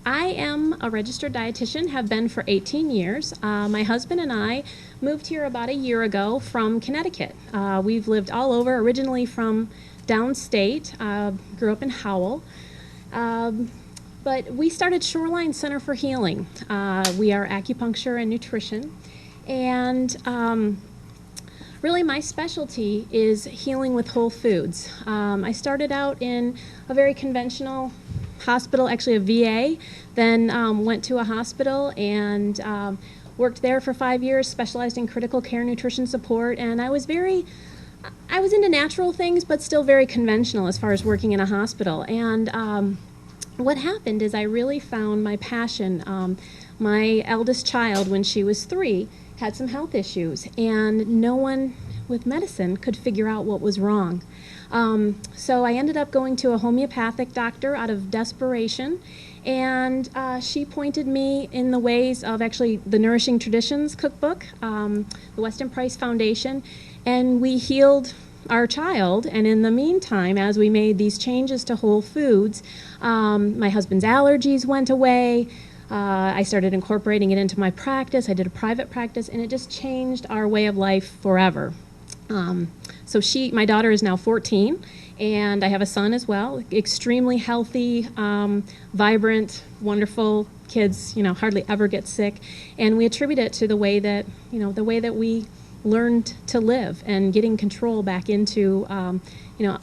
I am a registered dietitian, have been for 18 years. My husband and I moved here about a year ago from Connecticut. We've lived all over, originally from downstate, grew up in Howell. But we started Shoreline Center for Healing. We are acupuncture and nutrition. And really my specialty is healing with whole foods. I started out in a very conventional hospital, actually a VA, then went to a hospital and worked there for 5 years, specialized in critical care nutrition support, and I was into natural things, but still very conventional as far as working in a hospital. And what happened is I really found my passion. My eldest child, when she was 3, had some health issues, and no one with medicine could figure out what was wrong. So I ended up going to a homeopathic doctor out of desperation, and she pointed me in the ways of actually the Nourishing Traditions cookbook, the Weston Price Foundation, and we healed our child. And in the meantime, as we made these changes to whole foods, my husband's allergies went away. I started incorporating it into my practice. I did a private practice, and it just changed our way of life forever. So my daughter is now 14, and I have a son as well. Extremely healthy, vibrant, wonderful kids. Hardly ever get sick, and we attribute it to the way that we learned to live and getting control back into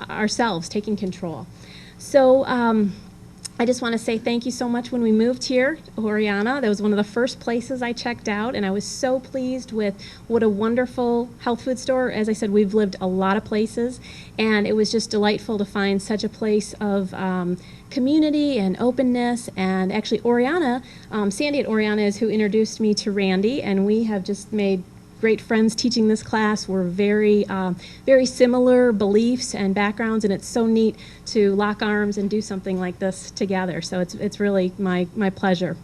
ourselves, taking control. So I just want to say thank you so much. When we moved here, Oriana, that was one of the first places I checked out, and I was so pleased with what a wonderful health food store. As I said, we've lived a lot of places, and it was just delightful to find such a place of community and openness. And actually, Oriana, Sandy at Oriana is who introduced me to Randy, and we have just made great friends teaching this class. We're very similar beliefs and backgrounds, and it's so neat to lock arms and do something like this together. So it's really my pleasure.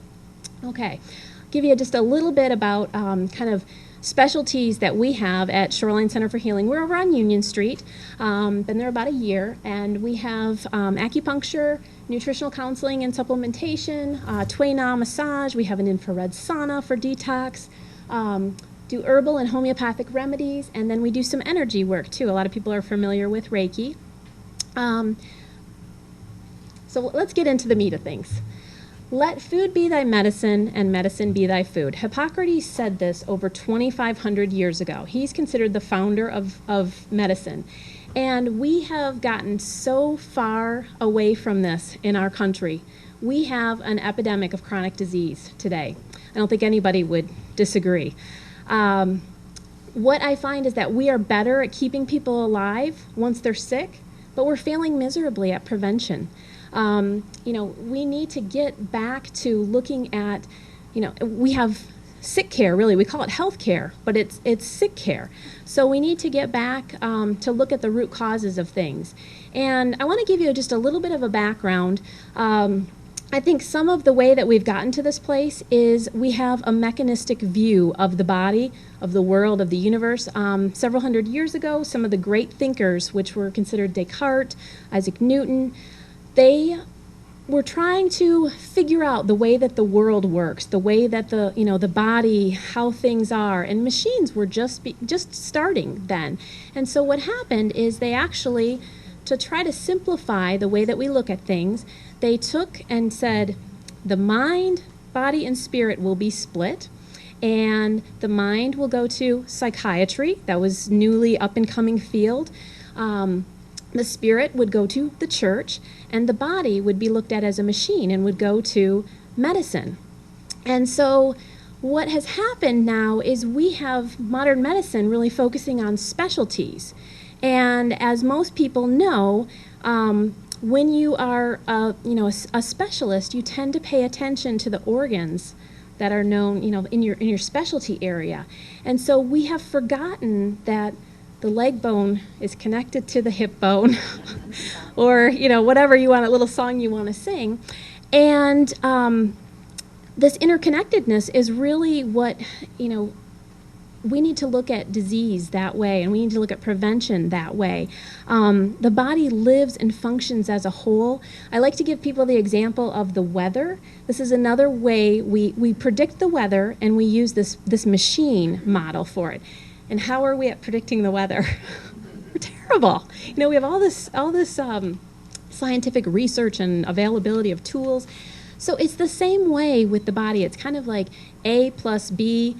Okay, I'll give you just a little bit about kind of specialties that we have at Shoreline Center for Healing. We're over on Union Street, been there about a year, and we have acupuncture, nutritional counseling and supplementation, Tui Na massage. We have an infrared sauna for detox. Do herbal and homeopathic remedies, and then we do some energy work too. A lot of people are familiar with Reiki. So let's get into the meat of things. Let food be thy medicine, and medicine be thy food. Hippocrates said this over 2,500 years ago. He's considered the founder of medicine. And we have gotten so far away from this in our country. We have an epidemic of chronic disease today. I don't think anybody would disagree. What I find is that we are better at keeping people alive once they're sick, but we're failing miserably at prevention. We need to get back to looking at, we have sick care, really. We call it health care, but it's sick care. So we need to get back to look at the root causes of things. And I want to give you just a little bit of a background. I think some of the way that we've gotten to this place is we have a mechanistic view of the body, of the world, of the universe. Several hundred years ago, some of the great thinkers, which were considered Descartes, Isaac Newton, they were trying to figure out the way that the world works, the way that the body, how things are, and machines were just starting then. And so what happened is they actually, to try to simplify the way that we look at things, they took and said the mind, body, and spirit will be split, and the mind will go to psychiatry. That was newly up and coming field. The spirit would go to the church, and the body would be looked at as a machine and would go to medicine. And so what has happened now is we have modern medicine really focusing on specialties. And as most people know, when you are a specialist, you tend to pay attention to the organs that are known in your specialty area. And so we have forgotten that the leg bone is connected to the hip bone or whatever you want, a little song you want to sing. And this interconnectedness is really what we need to look at disease that way, and we need to look at prevention that way. The body lives and functions as a whole. I like to give people the example of the weather. This is another way we predict the weather, and we use this machine model for it. And how are we at predicting the weather? We're terrible. You know, we have all this scientific research and availability of tools. So it's the same way with the body. It's kind of like A plus B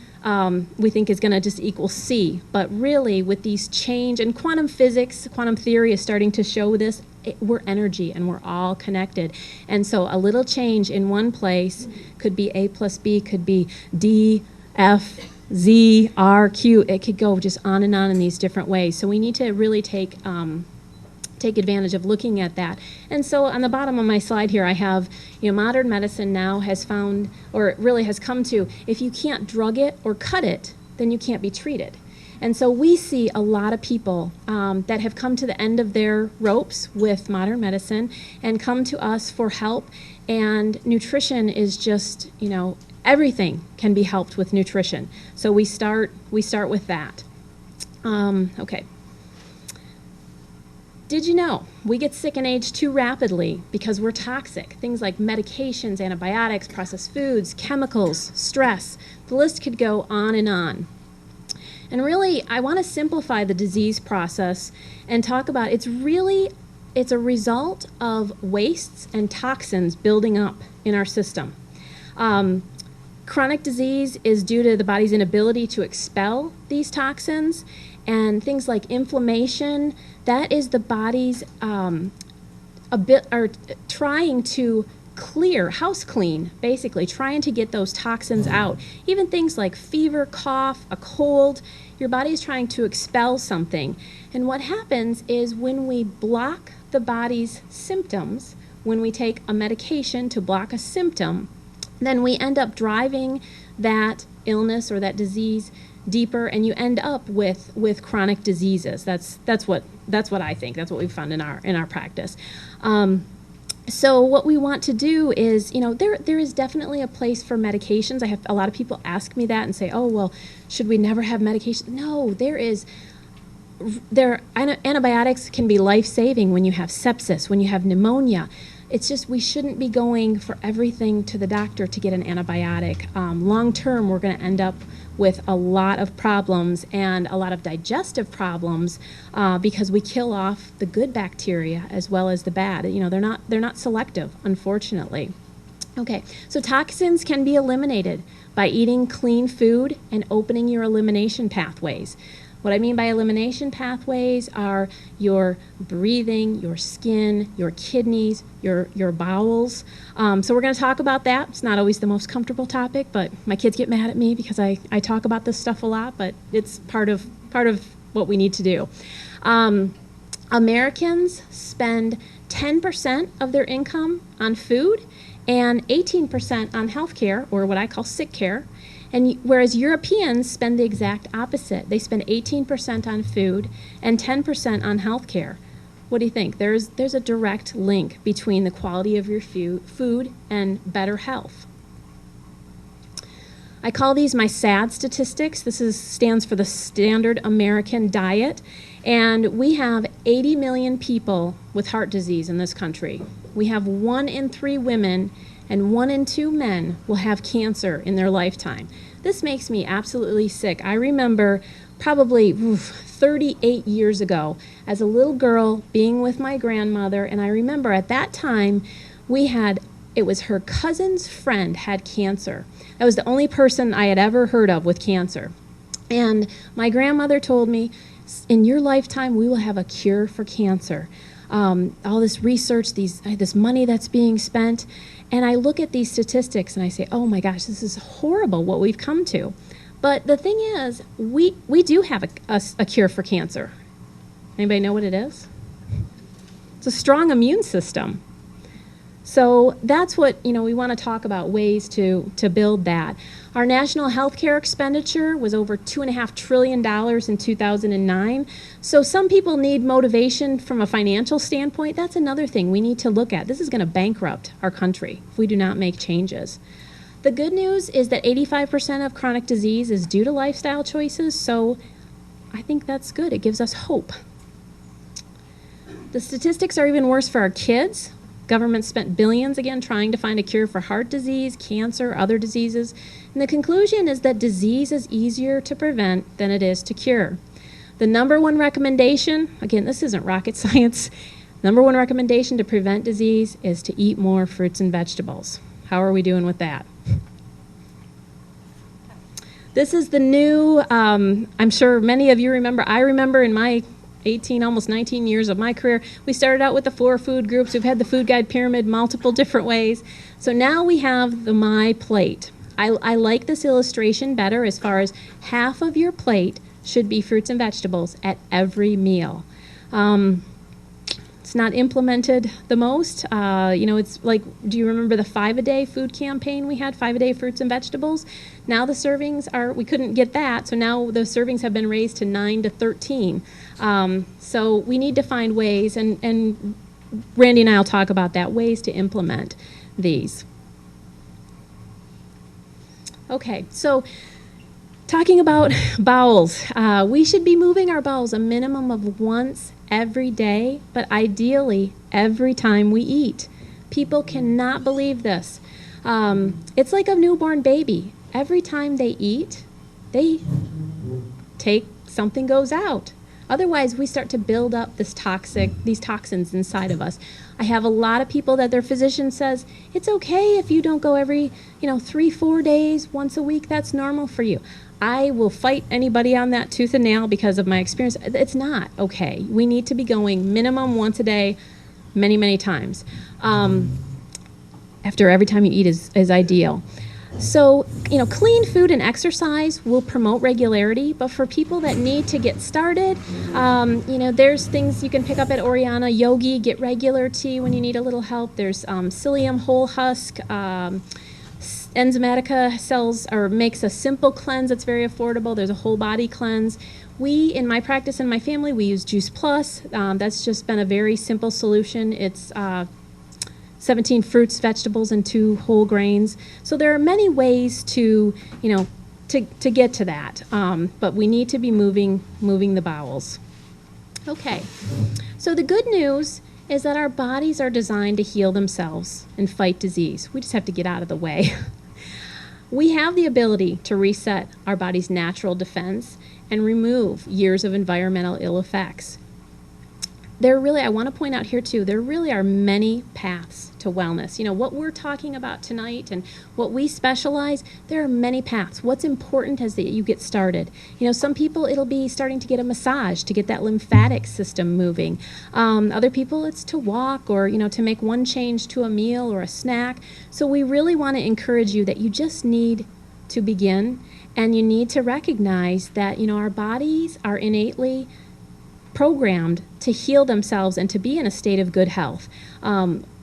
we think is going to just equal C. But really, with these change, and quantum physics, quantum theory is starting to show this, we're energy and we're all connected. And so a little change in one place could be A plus B, could be D, F, Z, R, Q. It could go just on and on in these different ways. So we need to really take advantage of looking at that. And so on the bottom of my slide here, I have, modern medicine now has found, or really has come to, if you can't drug it or cut it, then you can't be treated. And so we see a lot of people that have come to the end of their ropes with modern medicine and come to us for help. And nutrition is just, everything can be helped with nutrition. So we start with that. Okay. Did you know we get sick and age too rapidly because we're toxic? Things like medications, antibiotics, processed foods, chemicals, stress. The list could go on and on. And really, I want to simplify the disease process and talk about it's a result of wastes and toxins building up in our system. Chronic disease is due to the body's inability to expel these toxins, and things like inflammation, that is the body's trying to house clean, basically, trying to get those toxins out. Even things like fever, cough, a cold, your body's trying to expel something. And what happens is when we block the body's symptoms, when we take a medication to block a symptom, then we end up driving that illness or that disease deeper, and you end up with chronic diseases. That's what I think. That's what we've found in our practice. So what we want to do is, there is definitely a place for medications. I have a lot of people ask me that and say, oh, well, should we never have medication? No, antibiotics can be life-saving when you have sepsis, when you have pneumonia. It's just we shouldn't be going for everything to the doctor to get an antibiotic. Long term, we're going to end up with a lot of problems and a lot of digestive problems because we kill off the good bacteria as well as the bad. They're not selective, unfortunately. Okay, so toxins can be eliminated by eating clean food and opening your elimination pathways. What I mean by elimination pathways are your breathing, your skin, your kidneys, your bowels. So we're going to talk about that. It's not always the most comfortable topic, but my kids get mad at me because I talk about this stuff a lot, but it's part of what we need to do. Americans spend 10% of their income on food and 18% on health care, or what I call sick care. And whereas Europeans spend the exact opposite. They spend 18% on food and 10% on health care. What do you think? There's a direct link between the quality of your food and better health. I call these my SAD statistics. This stands for the Standard American Diet. And we have 80 million people with heart disease in this country. We have 1 in 3 women and 1 in 2 men will have cancer in their lifetime. This makes me absolutely sick. I remember probably 38 years ago as a little girl being with my grandmother, and I remember at that time it was her cousin's friend had cancer. That was the only person I had ever heard of with cancer. And my grandmother told me, in your lifetime, we will have a cure for cancer. All this research, this money that's being spent. And I look at these statistics and I say, oh my gosh, this is horrible what we've come to. But the thing is, we do have a cure for cancer. Anybody know what it is? It's a strong immune system. So that's what, we want to talk about, ways to build that. Our national health care expenditure was over $2.5 trillion in 2009. So some people need motivation from a financial standpoint. That's another thing we need to look at. This is going to bankrupt our country if we do not make changes. The good news is that 85% of chronic disease is due to lifestyle choices, so I think that's good. It gives us hope. The statistics are even worse for our kids. Government spent billions again trying to find a cure for heart disease, cancer, other diseases. And the conclusion is that disease is easier to prevent than it is to cure. The number one recommendation, again, this isn't rocket science, number one recommendation to prevent disease is to eat more fruits and vegetables. How are we doing with that? This is the new, I'm sure many of you remember, I remember in my 18, almost 19 years of my career, we started out with the 4 food groups. We've had the food guide pyramid multiple different ways. So now we have the MyPlate. I like this illustration better as far as half of your plate should be fruits and vegetables at every meal. It's not implemented the most. It's like, do you remember the 5-a-day food campaign we had, 5-a-day fruits and vegetables? Now the servings are, we couldn't get that, so now the servings have been raised to 9 to 13. So we need to find ways, and Randy and I will talk about that, ways to implement these. Okay, so talking about bowels, we should be moving our bowels a minimum of once every day, but ideally every time we eat. People cannot believe this. It's like a newborn baby. Every time they eat, something goes out. Otherwise, we start to build up these toxins inside of us. I have a lot of people that their physician says, it's okay if you don't go every, 3-4 days, once a week, that's normal for you. I will fight anybody on that tooth and nail because of my experience. It's not okay. We need to be going minimum once a day, many, many times. After every time you eat is ideal. So, clean food and exercise will promote regularity, but for people that need to get started, there's things you can pick up at Oriana, Yogi, get regular tea when you need a little help. There's psyllium whole husk, Enzymatica makes a simple cleanse that's very affordable. There's a whole body cleanse. We, in my practice and my family, we use Juice Plus. That's just been a very simple solution. It's 17 fruits, vegetables, and 2 whole grains. So there are many ways to get to that. But we need to be moving the bowels. Okay. So the good news is that our bodies are designed to heal themselves and fight disease. We just have to get out of the way. We have the ability to reset our body's natural defense and remove years of environmental ill effects. I want to point out here too, there really are many paths to wellness. What we're talking about tonight and what we specialize, there are many paths. What's important is that you get started. Some people, it'll be starting to get a massage to get that lymphatic system moving. Other people, it's to walk or, to make one change to a meal or a snack. So we really want to encourage you that you just need to begin, and you need to recognize that, our bodies are innately programmed to heal themselves and to be in a state of good health.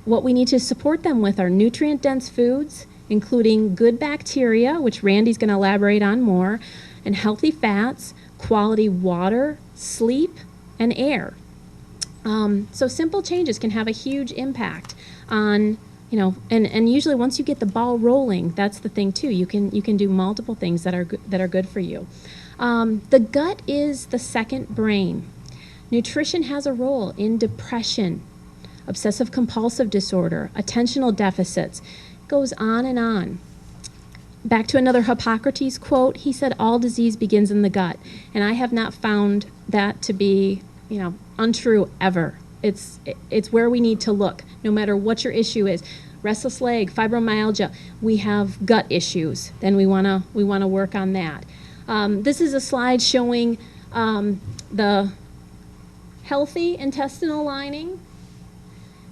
What we need to support them with are nutrient-dense foods, including good bacteria, which Randy's going to elaborate on more, and healthy fats, quality water, sleep, and air. So simple changes can have a huge impact on, and usually once you get the ball rolling, that's the thing too. You can do multiple things that are good for you. The gut is the second brain. Nutrition has a role in depression, obsessive compulsive disorder, attentional deficits. It goes on and on. Back to another Hippocrates quote, he said, all disease begins in the gut. And I have not found that to be, untrue ever. It's where we need to look, no matter what your issue is. Restless leg, fibromyalgia, we have gut issues. Then we wanna work on that. This is a slide showing the healthy intestinal lining,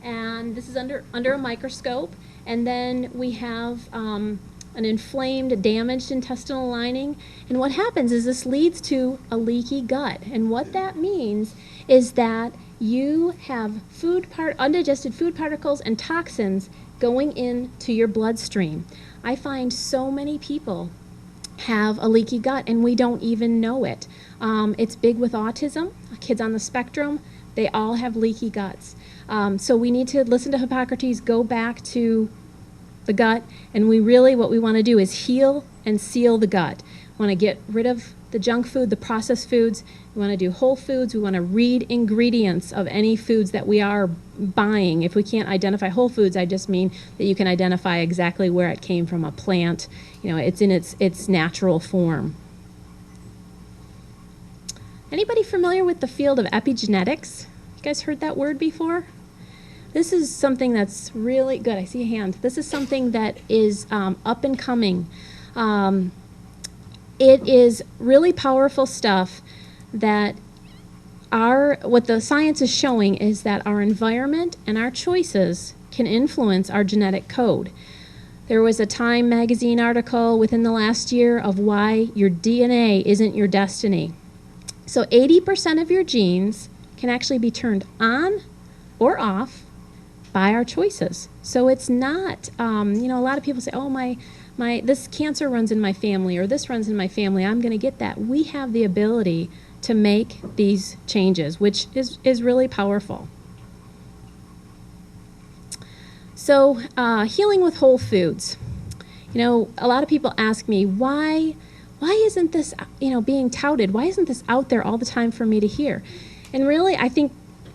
and this is under a microscope, and then we have an inflamed, damaged intestinal lining, and what happens is this leads to a leaky gut, and what that means is that you have undigested food particles and toxins going into your bloodstream. I find so many people have a leaky gut and we don't even know it. It's big with autism, kids on the spectrum, they all have leaky guts. So we need to listen to Hippocrates, go back to the gut, and what we want to do is heal and seal the gut. We want to get rid of the junk food, the processed foods. We want to do whole foods. We want to read ingredients of any foods that we are buying. If we can't identify whole foods, I just mean that you can identify exactly where it came from, a plant. It's in its natural form. Anybody familiar with the field of epigenetics? You guys heard that word before? This is something that's really good. I see a hand. This is something that is up and coming. It is really powerful stuff that what the science is showing is that our environment and our choices can influence our genetic code. There was a Time magazine article within the last year of why your DNA isn't your destiny. So 80% of your genes can actually be turned on or off by our choices. So it's not, a lot of people say, oh, this cancer runs in my family, or this runs in my family, I'm going to get that. We have the ability to make these changes, which is really powerful. So healing with whole foods. A lot of people ask me, why isn't this, being touted? Why isn't this out there all the time for me to hear? And really, I think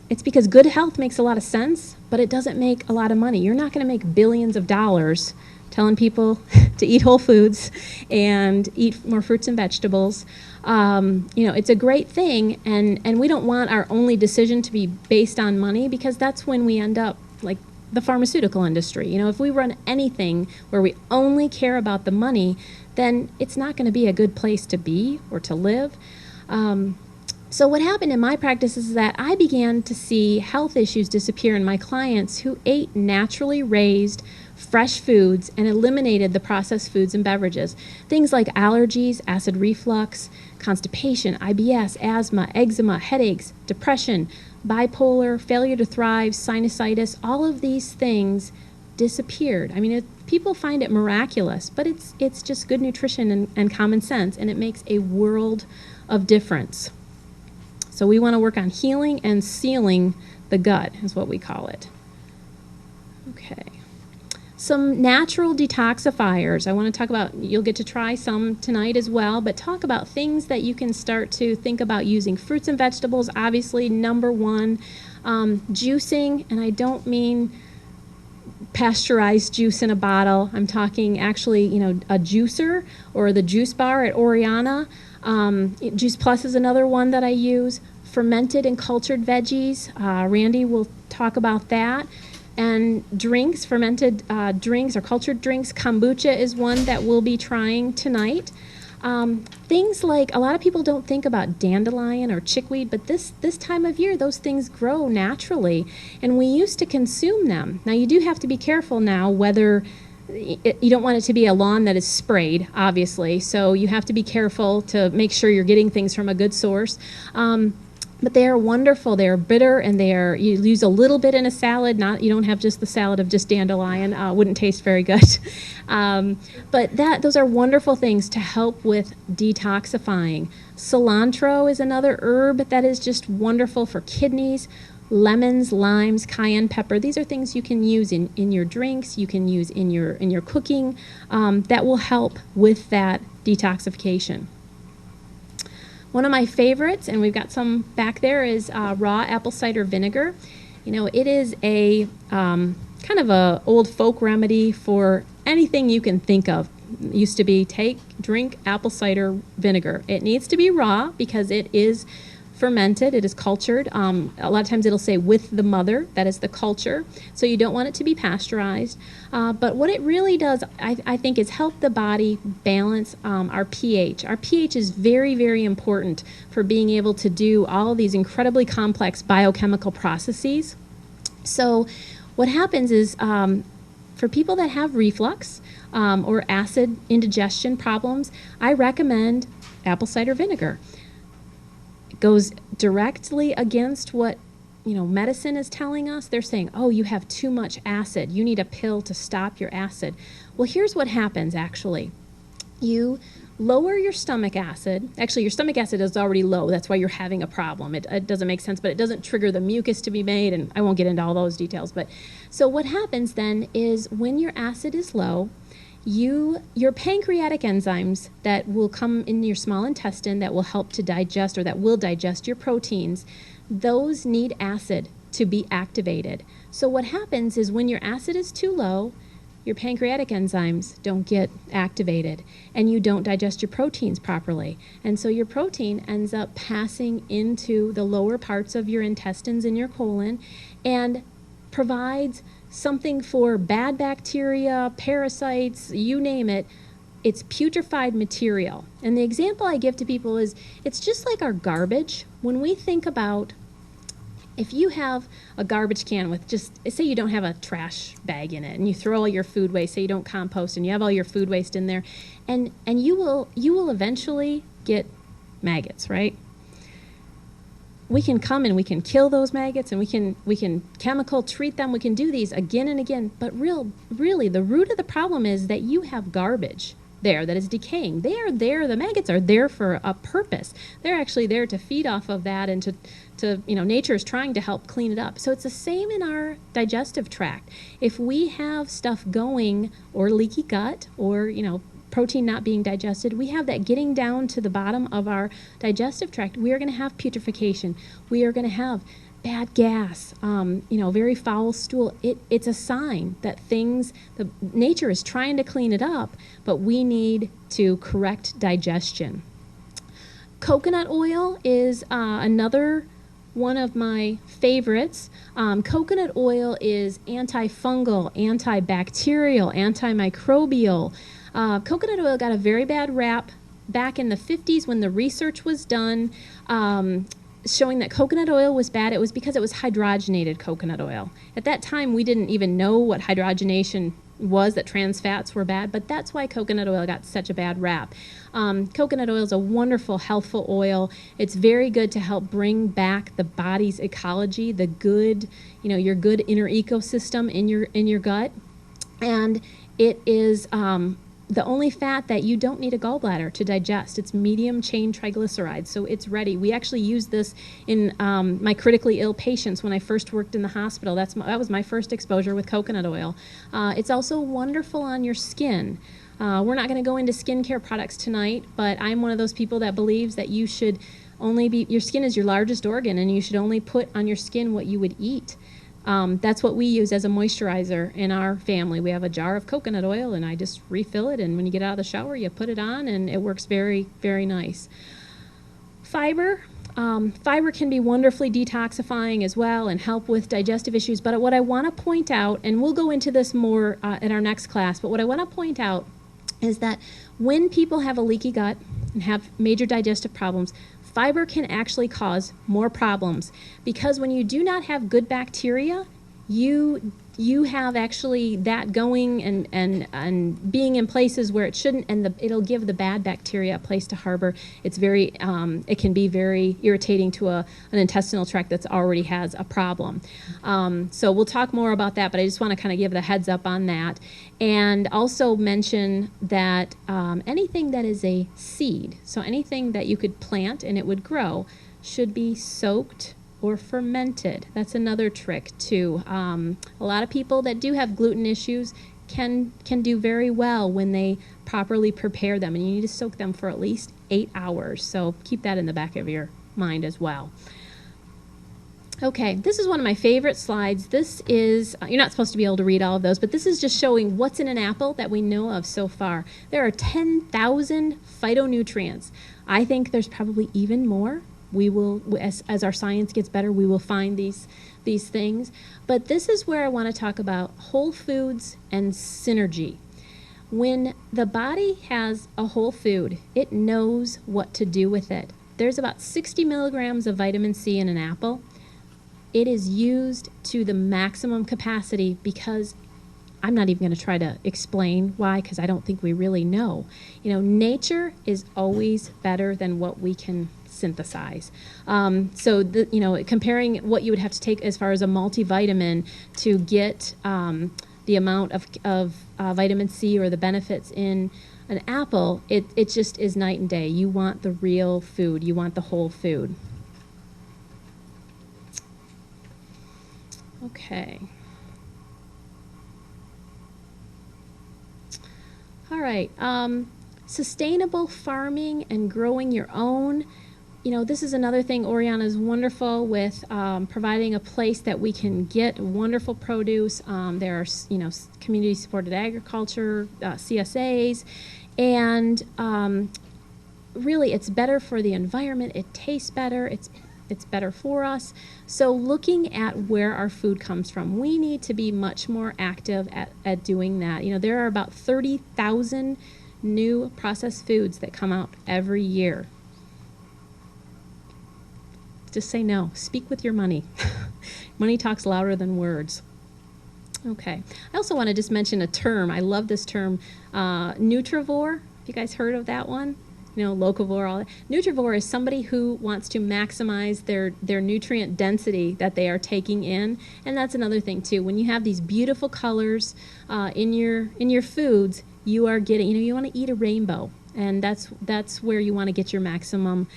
it's because good health makes a lot of sense, but it doesn't make a lot of money. You're not going to make billions of dollars telling people to eat whole foods and eat more fruits and vegetables. It's a great thing, and we don't want our only decision to be based on money, because that's when we end up like the pharmaceutical industry. If we run anything where we only care about the money, then it's not going to be a good place to be or to live. So what happened in my practice is that I began to see health issues disappear in my clients who ate naturally raised, fresh foods and eliminated the processed foods and beverages. Things like allergies, acid reflux, constipation, IBS, asthma, eczema, headaches, depression, bipolar, failure to thrive, sinusitis, all of these things disappeared. I mean, people find it miraculous, but it's just good nutrition and common sense, and it makes a world of difference. So we want to work on healing and sealing the gut, is what we call it. Okay. Some natural detoxifiers. I want to talk about, you'll get to try some tonight as well, but talk about things that you can start to think about using. Fruits and vegetables, obviously, number one. Juicing, and I don't mean pasteurized juice in a bottle. I'm talking actually, a juicer or the juice bar at Oriana. Juice Plus is another one that I use. Fermented and cultured veggies. Randy will talk about that. And drinks, fermented drinks or cultured drinks. Kombucha is one that we'll be trying tonight. Things like, a lot of people don't think about dandelion or chickweed, but this time of year, those things grow naturally, and we used to consume them. Now, you do have to be careful now whether you don't want it to be a lawn that is sprayed, obviously, so you have to be careful to make sure you're getting things from a good source. But they are wonderful. They are bitter, and you use a little bit in a salad. You don't have just the salad of just dandelion. Wouldn't taste very good. But those are wonderful things to help with detoxifying. Cilantro is another herb that is just wonderful for kidneys. Lemons, limes, cayenne pepper. These are things you can use in your drinks. You can use in your cooking. That will help with that detoxification. One of my favorites, and we've got some back there, is raw apple cider vinegar. It is a kind of a old folk remedy for anything you can think of. It used to be drink apple cider vinegar. It needs to be raw because it is fermented, it is cultured. A lot of times it'll say with the mother, that is the culture. So you don't want it to be pasteurized. But what it really does, I think, is help the body balance our pH. Our pH is very, very important for being able to do all of these incredibly complex biochemical processes. So what happens is, for people that have reflux or acid indigestion problems, I recommend apple cider vinegar. Goes directly against what medicine is telling us. They're saying, oh, you have too much acid, you need a pill to stop your acid. Well, here's what happens actually. You lower your stomach acid. Actually, your stomach acid is already low. That's why you're having a problem. It doesn't make sense, but it doesn't trigger the mucus to be made, and I won't get into all those details. But so what happens then is when your acid is low, your pancreatic enzymes that will come in your small intestine that will help to digest, or that will digest your proteins, those need acid to be activated. So what happens is when your acid is too low, your pancreatic enzymes don't get activated, and you don't digest your proteins properly. And so your protein ends up passing into the lower parts of your intestines in your colon and provides something for bad bacteria, parasites, you name it. It's putrefied material. And the example I give to people is, it's just like our garbage. When we think about, if you have a garbage can with just, say you don't have a trash bag in it, and you throw all your food waste, say you don't compost, and you have all your food waste in there, and you will eventually get maggots, right? We can come and we can kill those maggots, and we can chemical treat them. We can do these again and again, but really the root of the problem is that you have garbage there that is decaying. They are there, the maggots are there for a purpose. They're actually there to feed off of that, and to nature is trying to help clean it up. So it's the same in our digestive tract. If we have stuff going, or leaky gut, or protein not being digested, we have that getting down to the bottom of our digestive tract. We are going to have putrefaction. We are going to have bad gas, very foul stool. It's a sign that nature is trying to clean it up, but we need to correct digestion. Coconut oil is another one of my favorites. Coconut oil is antifungal, antibacterial, antimicrobial. Coconut oil got a very bad rap back in the 50s when the research was done showing that coconut oil was bad. It was because it was hydrogenated coconut oil. At that time, we didn't even know what hydrogenation was, that trans fats were bad, but that's why coconut oil got such a bad rap. Coconut oil is a wonderful, healthful oil. It's very good to help bring back the body's ecology, the good, your good inner ecosystem in your gut. And it is the only fat that you don't need a gallbladder to digest. It's medium chain triglycerides, so it's ready. We actually use this in my critically ill patients when I first worked in the hospital. That was my first exposure with coconut oil. It's also wonderful on your skin. We're not going to go into skincare products tonight, but I'm one of those people that believes that you should your skin is your largest organ, and you should only put on your skin what you would eat. That's what we use as a moisturizer in our family. We have a jar of coconut oil, and I just refill it, and when you get out of the shower, you put it on, and it works very, very nice. Fiber. Fiber can be wonderfully detoxifying as well and help with digestive issues, but what I want to point out, and we'll go into this more in our next class, but what I want to point out is that when people have a leaky gut and have major digestive problems, fiber can actually cause more problems, because when you do not have good bacteria, you have actually that going and being in places where it shouldn't, and it'll give the bad bacteria a place to harbor. It's very it can be very irritating to an intestinal tract that's already has a problem. So we'll talk more about that, but I just want to kind of give the heads up on that, and also mention that anything that is a seed, so anything that you could plant and it would grow, should be soaked or fermented. That's another trick too. A lot of people that do have gluten issues can do very well when they properly prepare them, and you need to soak them for at least 8 hours. So keep that in the back of your mind as well. Okay, this is one of my favorite slides. This is, you're not supposed to be able to read all of those, but this is just showing what's in an apple that we know of so far. There are 10,000 phytonutrients. I think there's probably even more. We will, as our science gets better, we will find these things. But this is where I want to talk about whole foods and synergy. When the body has a whole food, it knows what to do with it. There's about 60 milligrams of vitamin C in an apple. It is used to the maximum capacity because I'm not even going to try to explain why, because I don't think we really know. Nature is always better than what we can synthesize. Comparing what you would have to take as far as a multivitamin to get the amount of vitamin C or the benefits in an apple, it just is night and day. You want the real food. You want the whole food. Okay. All right. Sustainable farming and growing your own. You know, this is another thing. Oriana is wonderful with providing a place that we can get wonderful produce. There are, you know, community-supported agriculture, CSAs, and really it's better for the environment. It tastes better. It's better for us. So looking at where our food comes from, we need to be much more active at doing that. You know, there are about 30,000 new processed foods that come out every year. Just say no. Speak with your money. Money talks louder than words. Okay. I also want to just mention a term. I love this term, nutrivore. Have you guys heard of that one? You know, locavore, all that. Nutrivore is somebody who wants to maximize their nutrient density that they are taking in. And that's another thing too. When you have these beautiful colors in your foods, you are getting, you know, you want to eat a rainbow. And that's where you want to get your maximum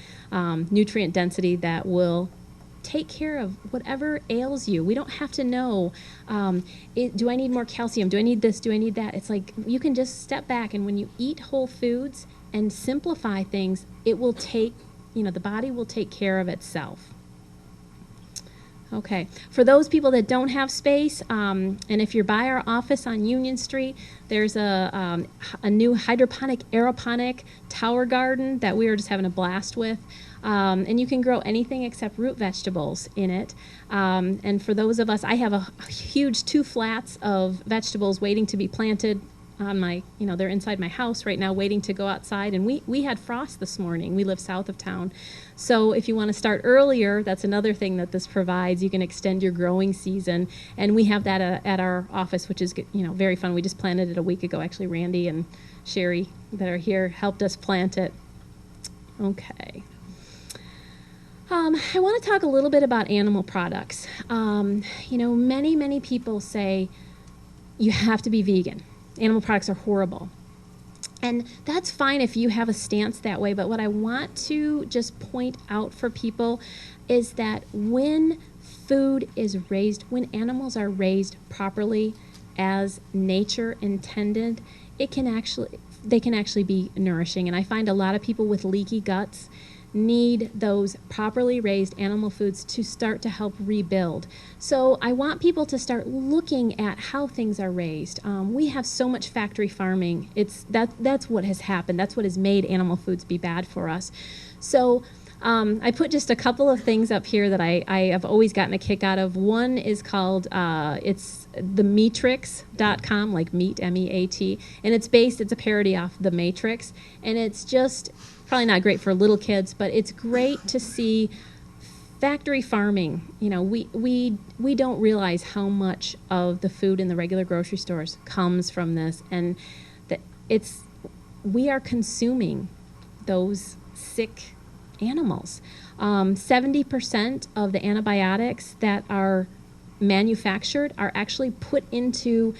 nutrient density that will take care of whatever ails you. We don't have to know, do I need more calcium? Do I need this? Do I need that? It's like you can just step back, and when you eat whole foods and simplify things, it will take, you know, the body will take care of itself. Okay, for those people that don't have space, and if you're by our office on Union Street, there's a new hydroponic, aeroponic tower garden that we are just having a blast with. And you can grow anything except root vegetables in it. And for those of us, I have a huge 2 flats of vegetables waiting to be planted on my, you know, they're inside my house right now waiting to go outside. And we had frost this morning. We live south of town. So if you want to start earlier, that's another thing that this provides. You can extend your growing season. And we have that at our office, which is, you know, very fun. We just planted it a week ago. Actually, Randy and Sherry that are here helped us plant it. Okay. I want to talk a little bit about animal products. You know, many people say you have to be vegan. Animal products are horrible. And that's fine if you have a stance that way, but what I want to just point out for people is that when food is raised, when animals are raised properly as nature intended, they can actually be nourishing. And I find a lot of people with leaky guts need those properly raised animal foods to start to help rebuild. So I want people to start looking at how things are raised. We have so much factory farming. That's what has happened. That's what has made animal foods be bad for us. So I put just a couple of things up here that I have always gotten a kick out of. One is called, it's themeatrix.com, like meat, M-E-A-T, and it's a parody off The Matrix, and it's just probably not great for little kids, but it's great to see factory farming. You know, we don't realize how much of the food in the regular grocery stores comes from this, and that we are consuming those sick animals. 70% of the antibiotics that are manufactured are actually put into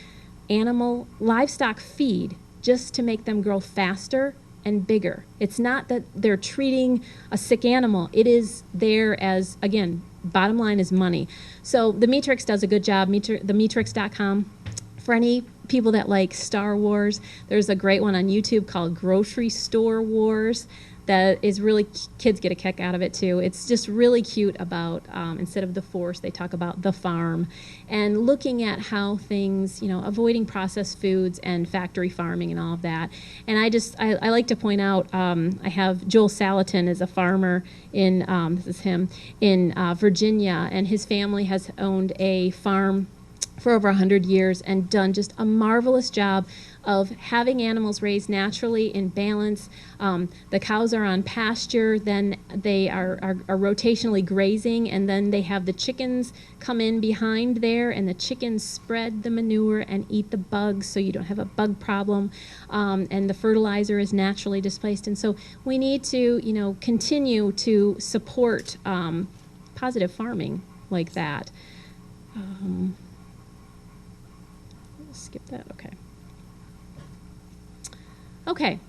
livestock feed just to make them grow faster and bigger. It's not that they're treating a sick animal. It is there as, again, bottom line is money. So the Matrix does a good job, themeatrix.com. For any people that like Star Wars, there's a great one on YouTube called Grocery Store Wars that is really, kids get a kick out of it too. It's just really cute about, instead of the force, they talk about the farm and looking at how things, you know, avoiding processed foods and factory farming and all of that. And I like to point out, I have Joel Salatin is a farmer in, this is him, in Virginia, and his family has owned a farm for over 100 years and done just a marvelous job of having animals raised naturally in balance. The cows are on pasture, then they are rotationally grazing, and then they have the chickens come in behind there, and the chickens spread the manure and eat the bugs, so you don't have a bug problem, and the fertilizer is naturally displaced. And so we need to, you know, continue to support positive farming like that. Skip that, okay. Okay,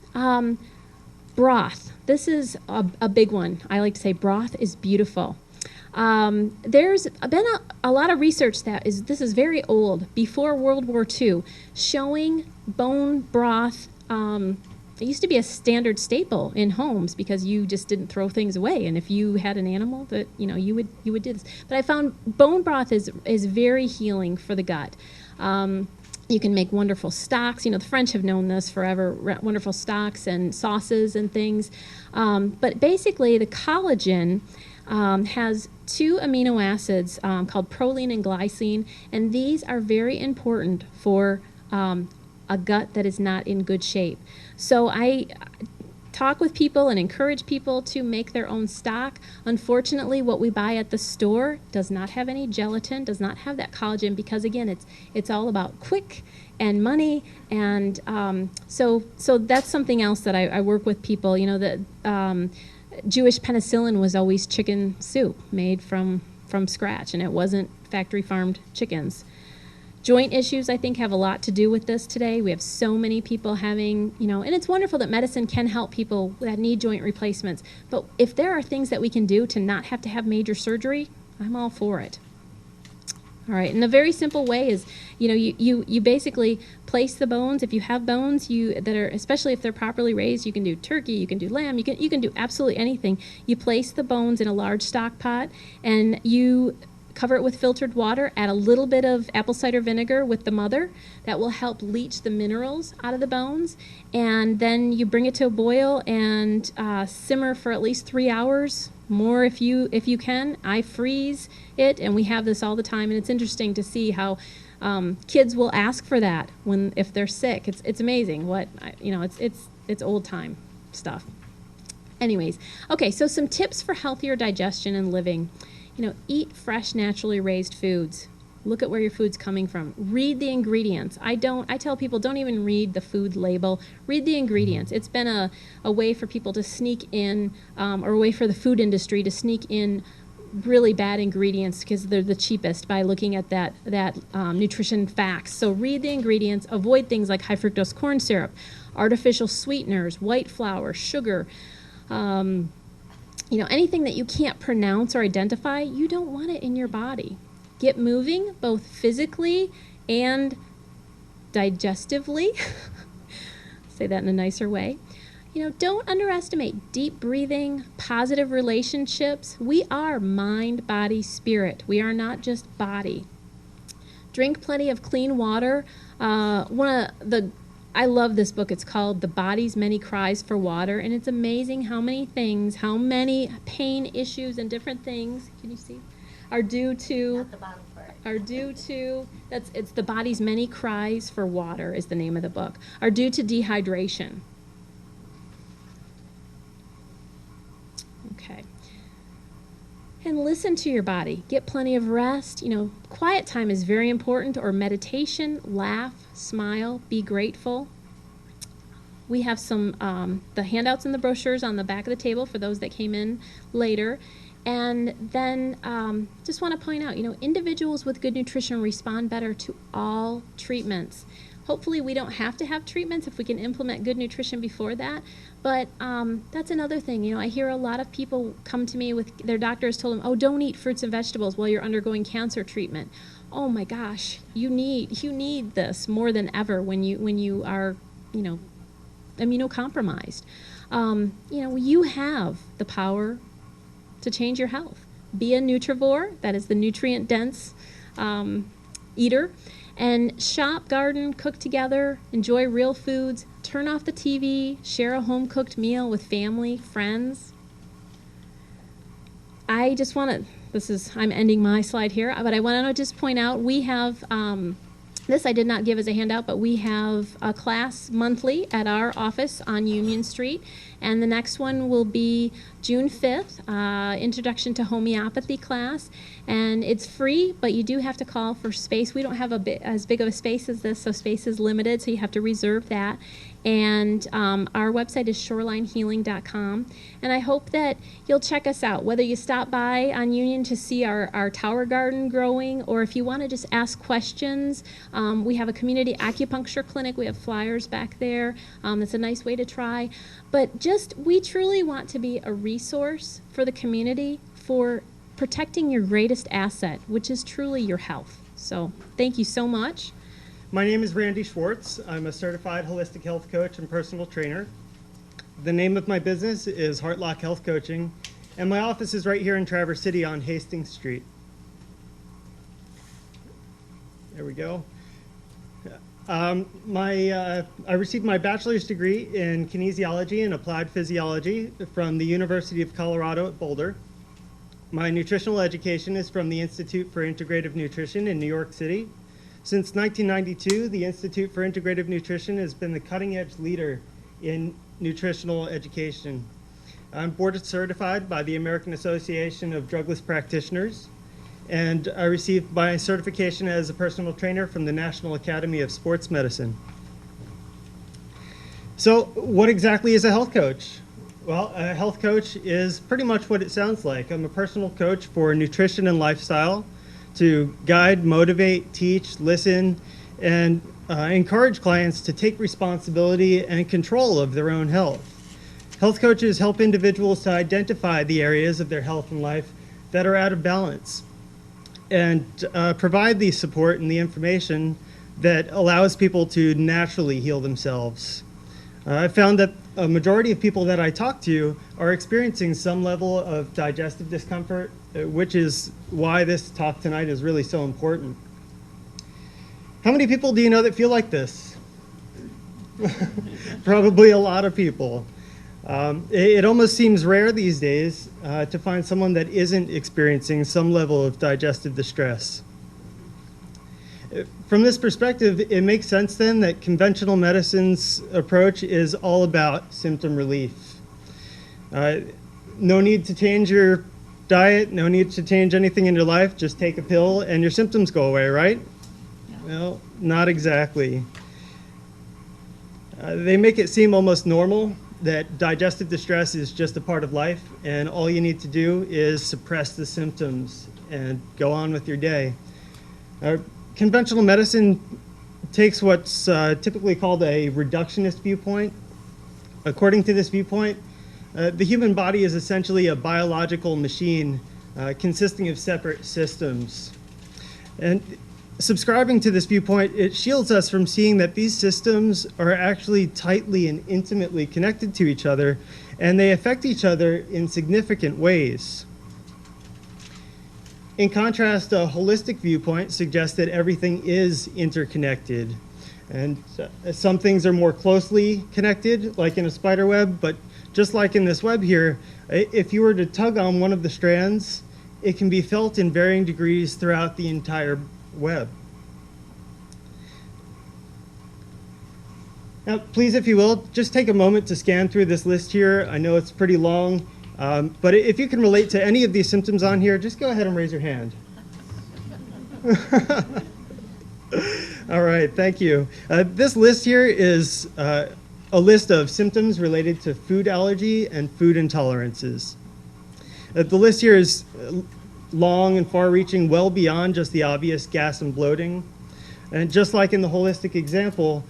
broth. This is a big one. I like to say broth is beautiful. There's been a lot of research this is very old, before World War II, showing bone broth. It used to be a standard staple in homes because you just didn't throw things away, and if you had an animal that you would do this. But I found bone broth is very healing for the gut. You can make wonderful stocks. The French have known this forever, wonderful stocks and sauces and things. But basically, the collagen has two amino acids called proline and glycine, and these are very important for a gut that is not in good shape. So I talk with people and encourage people to make their own stock. Unfortunately, what we buy at the store does not have any gelatin, does not have that collagen, because again, it's all about quick and money, and so that's something else that I work with people. Jewish penicillin was always chicken soup made from scratch, and it wasn't factory farmed chickens. Joint issues, I think, have a lot to do with this today. We have so many people having, and it's wonderful that medicine can help people that need joint replacements. But if there are things that we can do to not have to have major surgery, I'm all for it. All right, and a very simple way is, you basically place the bones. If you have bones that are, especially if they're properly raised, you can do turkey, you can do lamb, you can do absolutely anything. You place the bones in a large stock pot, and you cover it with filtered water, add a little bit of apple cider vinegar with the mother. That will help leach the minerals out of the bones. And then you bring it to a boil and simmer for at least 3 hours, more if you can. I freeze it, and we have this all the time. And it's interesting to see how kids will ask for that if they're sick. It's amazing it's old time stuff. Anyways, okay, so some tips for healthier digestion and living. Eat fresh, naturally raised foods. Look at where your food's coming from. Read the ingredients. I tell people, don't even read the food label. Read the ingredients. It's been a way for people to sneak in, or a way for the food industry to sneak in really bad ingredients because they're the cheapest by looking at that nutrition facts. So read the ingredients. Avoid things like high fructose corn syrup, artificial sweeteners, white flour, sugar. Anything that you can't pronounce or identify, you don't want it in your body. Get moving, both physically and digestively. Say that in a nicer way. Don't underestimate deep breathing, positive relationships. We are mind, body, spirit. We are not just body. Drink plenty of clean water. I love this book. It's called The Body's Many Cries for Water, and it's amazing how many pain issues and different things, can you see, are due to, Not the bottom part. It's The Body's Many Cries for Water is the name of the book, are due to dehydration. Okay. And listen to your body. Get plenty of rest. Quiet time is very important, or meditation. Laugh, smile, be grateful. We have some the handouts and the brochures on the back of the table for those that came in later. And then just want to point out, individuals with good nutrition respond better to all treatments. Hopefully we don't have to have treatments if we can implement good nutrition before that. But that's another thing. I hear a lot of people come to me with their doctors told them, oh, don't eat fruits and vegetables while you're undergoing cancer treatment. Oh my gosh, you need this more than ever when you are, immunocompromised. You have the power to change your health. Be a nutrivore, that is the nutrient-dense eater. And shop, garden, cook together, enjoy real foods, turn off the TV, share a home-cooked meal with family, friends. I just want to, I'm ending my slide here, but I want to just point out we have, this I did not give as a handout, but we have a class monthly at our office on Union Street, And the next one will be June 5th, Introduction to Homeopathy class. And it's free, but you do have to call for space. We don't have as big of a space as this, so space is limited, so you have to reserve that. And our website is shorelinehealing.com. And I hope that you'll check us out, whether you stop by on Union to see our tower garden growing, or if you want to just ask questions. We have a community acupuncture clinic. We have flyers back there. It's a nice way to try. But we truly want to be a resource for the community for protecting your greatest asset, which is truly your health. So thank you so much. My name is Randy Schwartz. I'm a certified holistic health coach and personal trainer. The name of my business is Heartlock Health Coaching, and my office is right here in Traverse City on Hastings Street. There we go. I received my bachelor's degree in kinesiology and applied physiology from the University of Colorado at Boulder. My nutritional education is from the Institute for Integrative Nutrition in New York City. Since 1992, the Institute for Integrative Nutrition has been the cutting-edge leader in nutritional education. I'm board certified by the American Association of Drugless Practitioners, and I received my certification as a personal trainer from the National Academy of Sports Medicine. So what exactly is a health coach? Well, a health coach is pretty much what it sounds like. I'm a personal coach for nutrition and lifestyle, to guide, motivate, teach, listen, and encourage clients to take responsibility and control of their own health. Health coaches help individuals to identify the areas of their health and life that are out of balance and provide the support and the information that allows people to naturally heal themselves. I've found that a majority of people that I talk to are experiencing some level of digestive discomfort, which is why this talk tonight is really so important. How many people do you know that feel like this? Probably a lot of people. It almost seems rare these days to find someone that isn't experiencing some level of digestive distress. From this perspective, it makes sense then that conventional medicine's approach is all about symptom relief. No need to change your diet, no need to change anything in your life, just take a pill and your symptoms go away, right? Well, not exactly. They make it seem almost normal that digestive distress is just a part of life, and all you need to do is suppress the symptoms and go on with your day. Conventional medicine takes what's typically called a reductionist viewpoint. According to this viewpoint, the human body is essentially a biological machine consisting of separate systems. And subscribing to this viewpoint, it shields us from seeing that these systems are actually tightly and intimately connected to each other, and they affect each other in significant ways. In contrast, a holistic viewpoint suggests that everything is interconnected. And some things are more closely connected, like in a spider web, but just like in this web here, if you were to tug on one of the strands, it can be felt in varying degrees throughout the entire web. Now, please, if you will, just take a moment to scan through this list here. I know it's pretty long, but if you can relate to any of these symptoms on here, just go ahead and raise your hand. All right, thank you. This list here is a list of symptoms related to food allergy and food intolerances. The list here is long and far-reaching, well beyond just the obvious gas and bloating. And just like in the holistic example,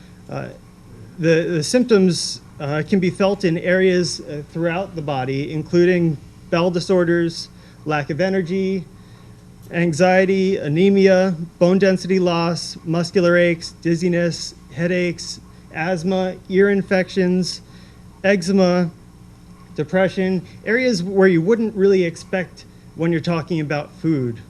the symptoms can be felt in areas throughout the body, including bowel disorders, lack of energy, anxiety, anemia, bone density loss, muscular aches, dizziness, headaches, asthma, ear infections, eczema, depression, areas where you wouldn't really expect when you're talking about food.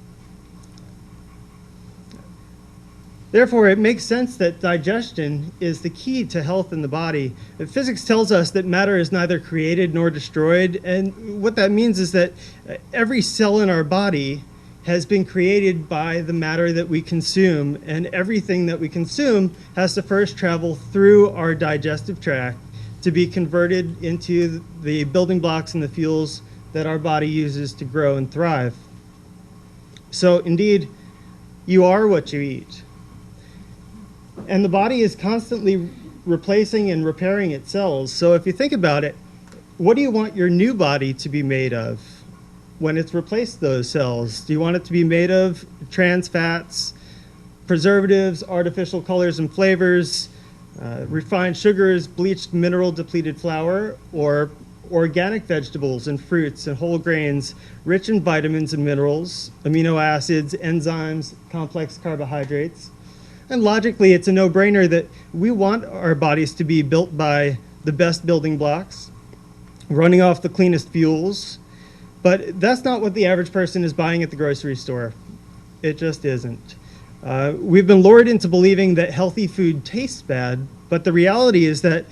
Therefore, it makes sense that digestion is the key to health in the body. Physics tells us that matter is neither created nor destroyed, and what that means is that every cell in our body has been created by the matter that we consume, and everything that we consume has to first travel through our digestive tract to be converted into the building blocks and the fuels that our body uses to grow and thrive. So indeed, you are what you eat. And the body is constantly replacing and repairing its cells. So if you think about it, what do you want your new body to be made of when it's replaced those cells? Do you want it to be made of trans fats, preservatives, artificial colors and flavors, refined sugars, bleached mineral depleted flour, or organic vegetables and fruits and whole grains rich in vitamins and minerals, amino acids, enzymes, complex carbohydrates? And logically, it's a no-brainer that we want our bodies to be built by the best building blocks, running off the cleanest fuels, but that's not what the average person is buying at the grocery store. It just isn't. We've been lured into believing that healthy food tastes bad, but the reality is that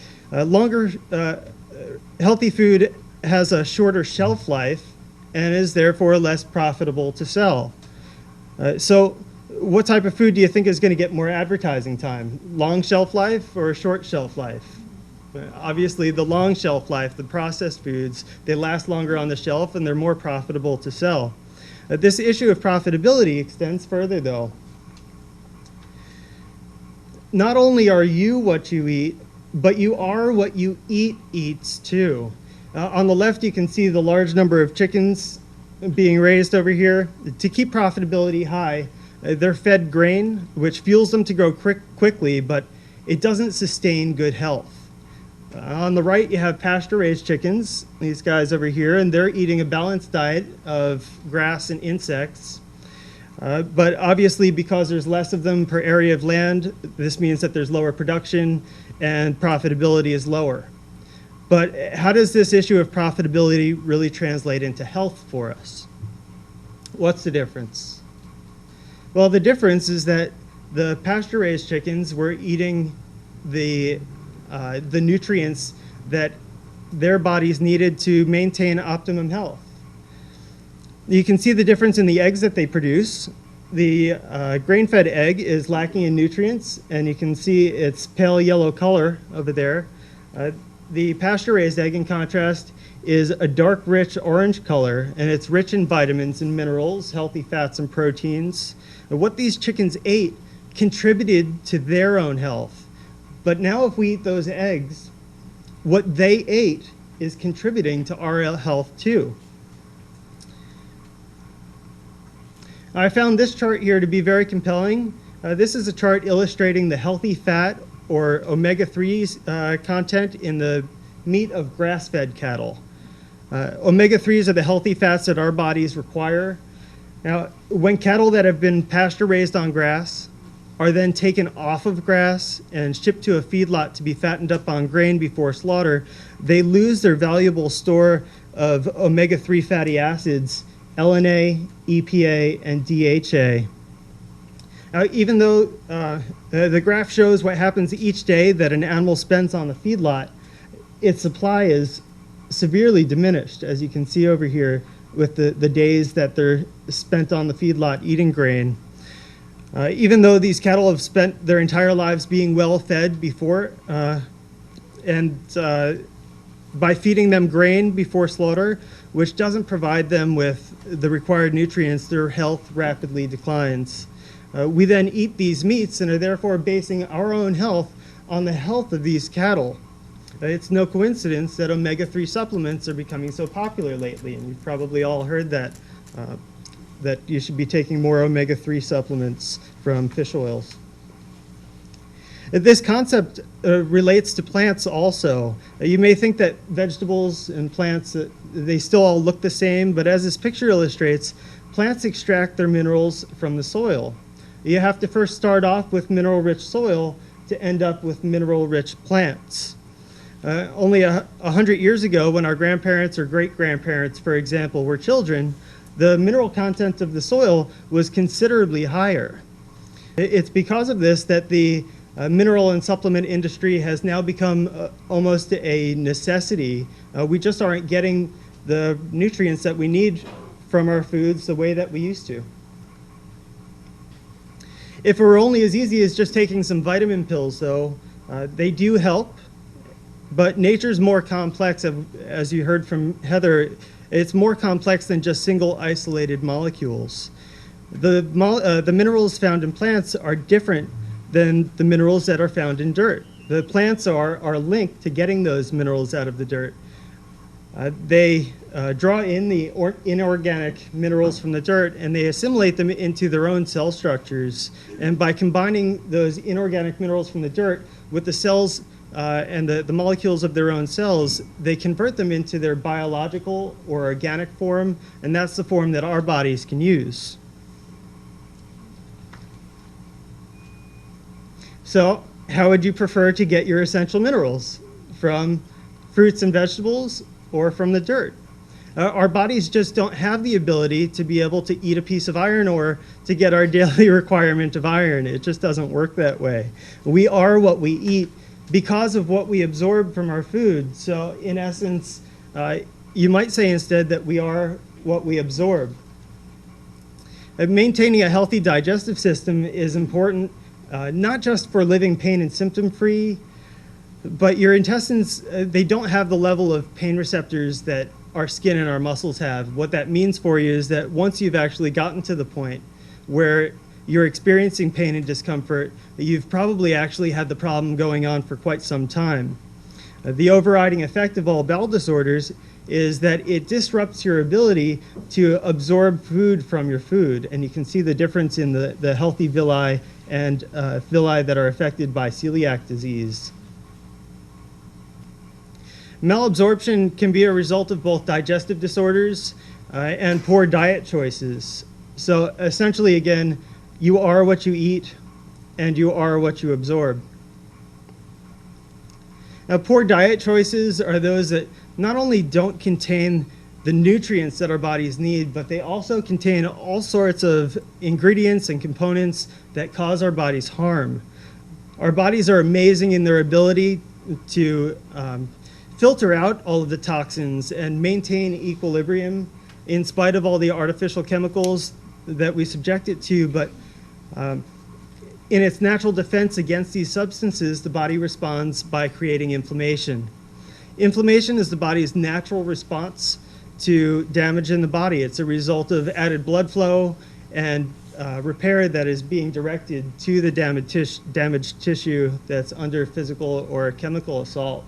healthy food has a shorter shelf life and is therefore less profitable to sell. So what type of food do you think is going to get more advertising time? Long shelf life or short shelf life? Obviously, the long shelf life, the processed foods, they last longer on the shelf and they're more profitable to sell. This issue of profitability extends further, though. Not only are you what you eat, but you are what you eat eats too. On the left, you can see the large number of chickens being raised over here. To keep profitability high, they're fed grain, which fuels them to grow quickly, but it doesn't sustain good health. On the right, you have pasture-raised chickens, these guys over here, and they're eating a balanced diet of grass and insects. But obviously, because there's less of them per area of land, this means that there's lower production and profitability is lower. But how does this issue of profitability really translate into health for us? What's the difference? Well, the difference is that the pasture-raised chickens were eating the nutrients that their bodies needed to maintain optimum health. You can see the difference in the eggs that they produce. The grain-fed egg is lacking in nutrients, and you can see its pale yellow color over there. The pasture-raised egg, in contrast, is a dark, rich orange color, and it's rich in vitamins and minerals, healthy fats and proteins. And what these chickens ate contributed to their own health. But now if we eat those eggs, what they ate is contributing to our health too. I found this chart here to be very compelling. This is a chart illustrating the healthy fat or omega-3s content in the meat of grass-fed cattle. Omega-3s are the healthy fats that our bodies require. Now, when cattle that have been pasture-raised on grass are then taken off of grass and shipped to a feedlot to be fattened up on grain before slaughter, they lose their valuable store of omega-3 fatty acids, LNA, EPA, and DHA. Now, even though the graph shows what happens each day that an animal spends on the feedlot, its supply is severely diminished, as you can see over here with the days that they're spent on the feedlot eating grain. Even though these cattle have spent their entire lives being well fed before, by feeding them grain before slaughter, which doesn't provide them with the required nutrients, their health rapidly declines. We then eat these meats and are therefore basing our own health on the health of these cattle. It's no coincidence that omega-3 supplements are becoming so popular lately, and you've probably all heard that you should be taking more omega-3 supplements from fish oils. This concept relates to plants also. You may think that vegetables and plants, they still all look the same, but as this picture illustrates, plants extract their minerals from the soil. You have to first start off with mineral-rich soil to end up with mineral-rich plants. Only 100 years ago, when our grandparents or great-grandparents, for example, were children, the mineral content of the soil was considerably higher. It's because of this that the mineral and supplement industry has now become almost a necessity. We just aren't getting the nutrients that we need from our foods the way that we used to. If it were only as easy as just taking some vitamin pills, though, they do help. But nature's more complex, as you heard from Heather, it's more complex than just single isolated molecules. The minerals found in plants are different than the minerals that are found in dirt. The plants are linked to getting those minerals out of the dirt. They draw in the inorganic minerals from the dirt and they assimilate them into their own cell structures. And by combining those inorganic minerals from the dirt with the cells and the molecules of their own cells, they convert them into their biological or organic form, and that's the form that our bodies can use. So, how would you prefer to get your essential minerals? From fruits and vegetables or from the dirt? Our bodies just don't have the ability to be able to eat a piece of iron ore to get our daily requirement of iron. It just doesn't work that way. We are what we eat because of what we absorb from our food. So in essence, you might say instead that we are what we absorb. Maintaining a healthy digestive system is important, not just for living pain and symptom-free, but your intestines, they don't have the level of pain receptors that our skin and our muscles have. What that means for you is that once you've actually gotten to the point where you're experiencing pain and discomfort, you've probably actually had the problem going on for quite some time. The overriding effect of all bowel disorders is that it disrupts your ability to absorb food from your food. And you can see the difference in the healthy villi and villi that are affected by celiac disease. Malabsorption can be a result of both digestive disorders and poor diet choices. So essentially, again, you are what you eat and you are what you absorb. Now, poor diet choices are those that not only don't contain the nutrients that our bodies need, but they also contain all sorts of ingredients and components that cause our bodies harm. Our bodies are amazing in their ability to filter out all of the toxins and maintain equilibrium in spite of all the artificial chemicals that we subject it to. But in its natural defense against these substances, the body responds by creating inflammation. Inflammation is the body's natural response to damage in the body. It's a result of added blood flow and repair that is being directed to the damaged tissue that's under physical or chemical assault.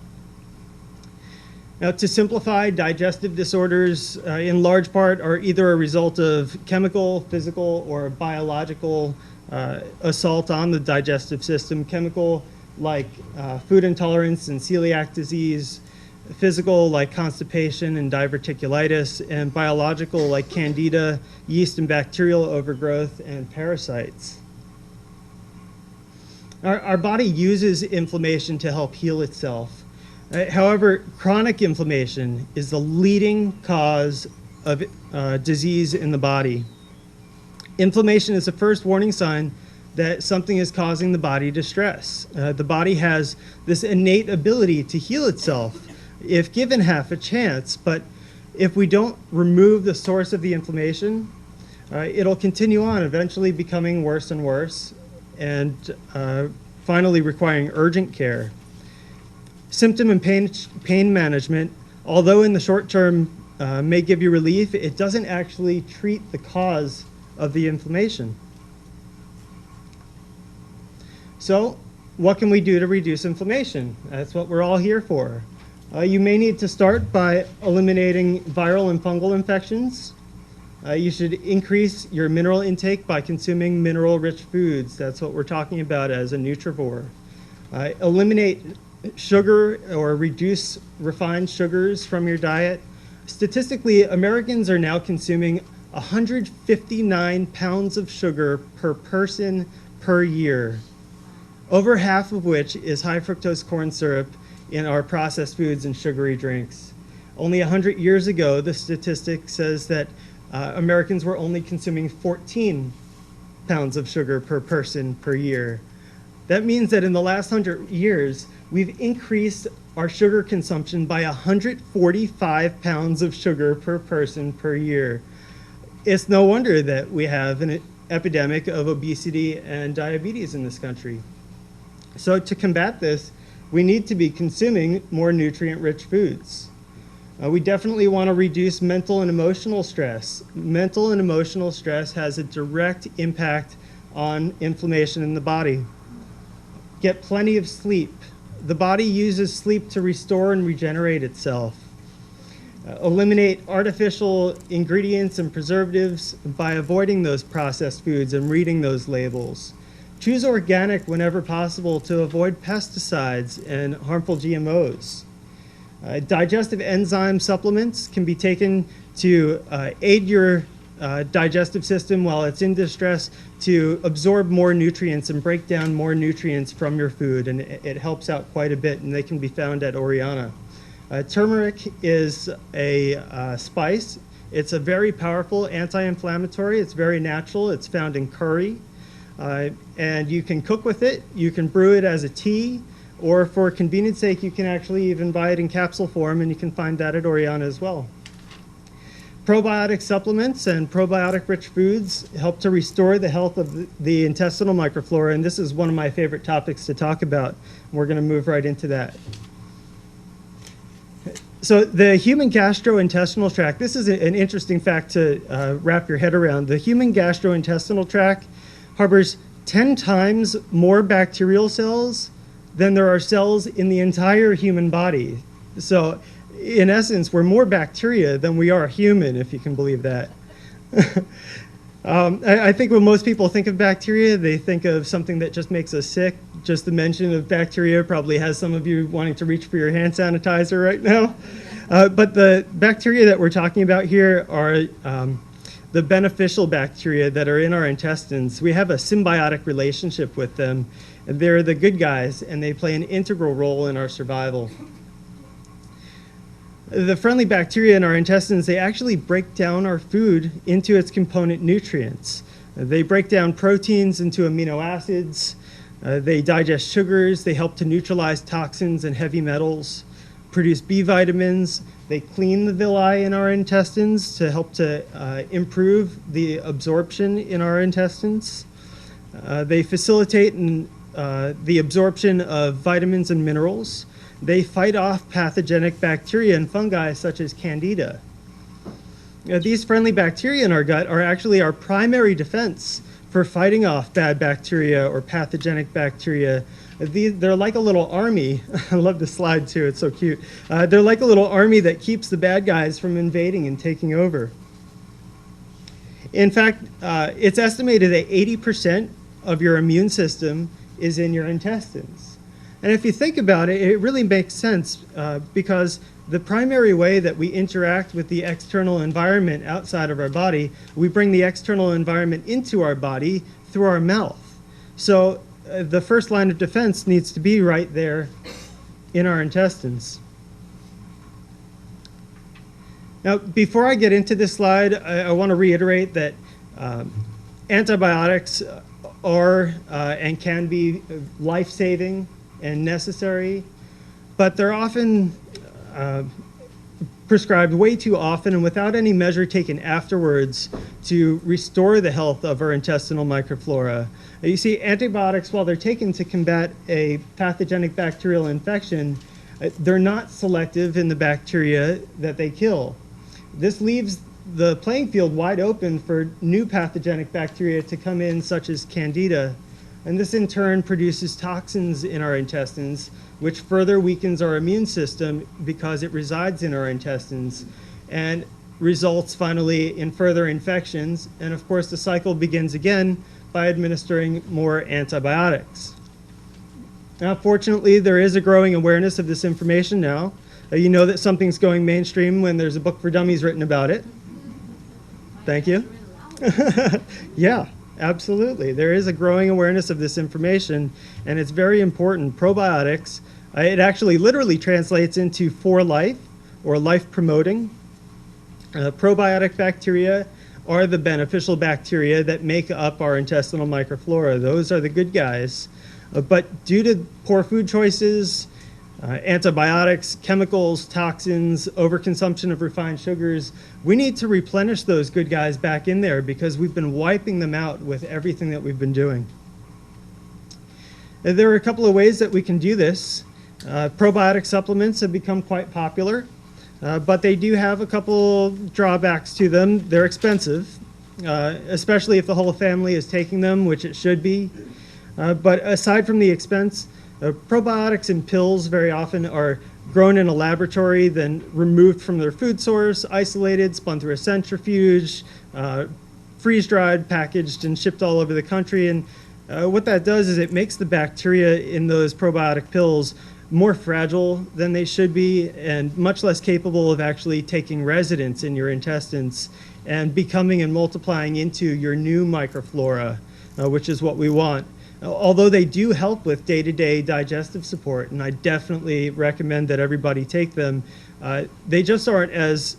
Now, to simplify, digestive disorders in large part are either a result of chemical, physical, or biological assault on the digestive system. Chemical, like food intolerance and celiac disease; physical, like constipation and diverticulitis; and biological, like candida, yeast and bacterial overgrowth, and parasites. Our body uses inflammation to help heal itself. However, chronic inflammation is the leading cause of disease in the body. Inflammation is the first warning sign that something is causing the body distress. The body has this innate ability to heal itself if given half a chance, but if we don't remove the source of the inflammation, it'll continue on, eventually becoming worse and worse, and finally requiring urgent care. Symptom and pain management, although in the short term may give you relief, it doesn't actually treat the cause of the inflammation. So, what can we do to reduce inflammation? That's what we're all here for. You may need to start by eliminating viral and fungal infections. You should increase your mineral intake by consuming mineral-rich foods. That's what we're talking about as a nutrivore. Eliminate sugar or reduce refined sugars from your diet. Statistically, Americans are now consuming 159 pounds of sugar per person per year, over half of which is high fructose corn syrup in our processed foods and sugary drinks. Only 100 years ago, the statistic says that Americans were only consuming 14 pounds of sugar per person per year. That means that in the last 100 years, we've increased our sugar consumption by 145 pounds of sugar per person per year. It's no wonder that we have an epidemic of obesity and diabetes in this country. So to combat this, we need to be consuming more nutrient-rich foods. We definitely want to reduce mental and emotional stress. Mental and emotional stress has a direct impact on inflammation in the body. Get plenty of sleep. The body uses sleep to restore and regenerate itself. Eliminate artificial ingredients and preservatives by avoiding those processed foods and reading those labels. Choose organic whenever possible to avoid pesticides and harmful GMOs. Digestive enzyme supplements can be taken to aid your digestive system while it's in distress to absorb more nutrients and break down more nutrients from your food, and it helps out quite a bit, and they can be found at Oriana. Turmeric is a spice. It's a very powerful anti-inflammatory. It's very natural. It's found in curry, and you can cook with it. You can brew it as a tea, or for convenience sake, you can actually even buy it in capsule form, and you can find that at Oriana as well. Probiotic supplements and probiotic-rich foods help to restore the health of the intestinal microflora, and this is one of my favorite topics to talk about. We're going to move right into that. So the human gastrointestinal tract, this is an interesting fact to wrap your head around. The human gastrointestinal tract harbors 10 times more bacterial cells than there are cells in the entire human body. So in essence, we're more bacteria than we are human, if you can believe that. I think when most people think of bacteria, they think of something that just makes us sick. Just the mention of bacteria probably has some of you wanting to reach for your hand sanitizer right now. But the bacteria that we're talking about here are the beneficial bacteria that are in our intestines. We have a symbiotic relationship with them. They're the good guys, and they play an integral role in our survival. The friendly bacteria in our intestines, they actually break down our food into its component nutrients. They break down proteins into amino acids. They digest sugars. They help to neutralize toxins and heavy metals, produce B vitamins. They clean the villi in our intestines to help to improve the absorption in our intestines. They facilitate the absorption of vitamins and minerals. They fight off pathogenic bacteria and fungi such as Candida. These friendly bacteria in our gut are actually our primary defense for fighting off bad bacteria or pathogenic bacteria. They're like a little army. I love this slide too, it's so cute. They're like a little army that keeps the bad guys from invading and taking over. In fact, it's estimated that 80% of your immune system is in your intestines. And if you think about it, it really makes sense because the primary way that we interact with the external environment outside of our body, we bring the external environment into our body through our mouth. So the first line of defense needs to be right there in our intestines. Now, before I get into this slide, I want to reiterate that antibiotics are and can be life-saving and necessary, but they're often prescribed way too often and without any measure taken afterwards to restore the health of our intestinal microflora. You see, antibiotics, while they're taken to combat a pathogenic bacterial infection, they're not selective in the bacteria that they kill. This leaves the playing field wide open for new pathogenic bacteria to come in, such as Candida. And this in turn produces toxins in our intestines, which further weakens our immune system because it resides in our intestines and results finally in further infections. And of course, the cycle begins again by administering more antibiotics. Now, fortunately, there is a growing awareness of this information now. You know that something's going mainstream when there's a book for dummies written about it. Thank you. Yeah. Absolutely. There is a growing awareness of this information, and it's very important. Probiotics, it actually literally translates into for life or life promoting. Probiotic bacteria are the beneficial bacteria that make up our intestinal microflora. Those are the good guys. But due to poor food choices, antibiotics, chemicals, toxins, overconsumption of refined sugars, we need to replenish those good guys back in there because we've been wiping them out with everything that we've been doing. And there are a couple of ways that we can do this. Probiotic supplements have become quite popular, but they do have a couple drawbacks to them. They're expensive, especially if the whole family is taking them, which it should be. But aside from the expense, probiotics in pills very often are grown in a laboratory, then removed from their food source, isolated, spun through a centrifuge, freeze-dried, packaged, and shipped all over the country. And what that does is it makes the bacteria in those probiotic pills more fragile than they should be and much less capable of actually taking residence in your intestines and becoming and multiplying into your new microflora, which is what we want. Although they do help with day-to-day digestive support, and I definitely recommend that everybody take them, they just aren't as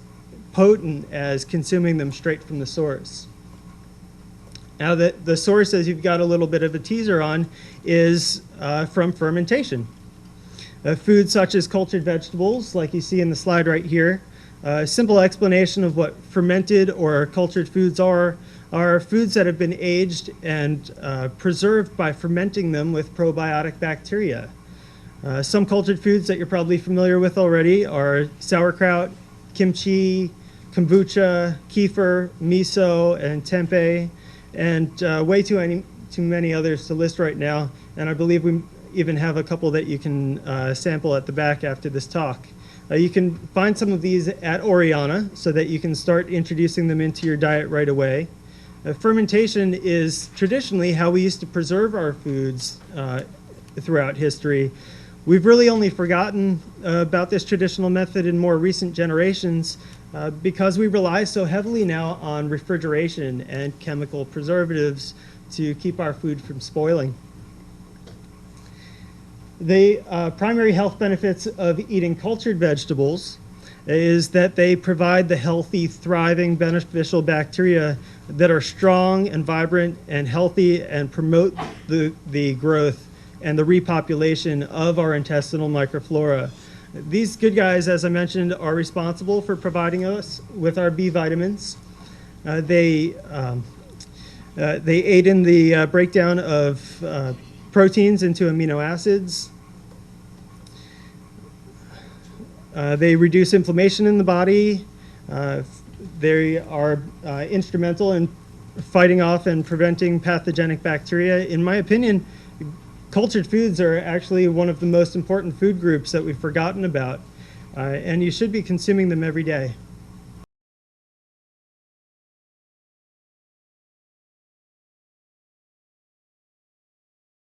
potent as consuming them straight from the source. Now, the source, as you've got a little bit of a teaser on, is from fermentation. Foods such as cultured vegetables, like you see in the slide right here, a simple explanation of what fermented or cultured foods are foods that have been aged and preserved by fermenting them with probiotic bacteria. Some cultured foods that you're probably familiar with already are sauerkraut, kimchi, kombucha, kefir, miso, and tempeh, and way too many others to list right now. And I believe we even have a couple that you can sample at the back after this talk. You can find some of these at Oriana so that you can start introducing them into your diet right away. Fermentation is traditionally how we used to preserve our foods throughout history. We've really only forgotten about this traditional method in more recent generations because we rely so heavily now on refrigeration and chemical preservatives to keep our food from spoiling. The primary health benefits of eating cultured vegetables is that they provide the healthy, thriving, beneficial bacteria that are strong and vibrant and healthy and promote the growth and the repopulation of our intestinal microflora. These good guys, as I mentioned, are responsible for providing us with our B vitamins. They aid in the breakdown of proteins into amino acids. They reduce inflammation in the body. They are instrumental in fighting off and preventing pathogenic bacteria. In my opinion, cultured foods are actually one of the most important food groups that we've forgotten about, and you should be consuming them every day.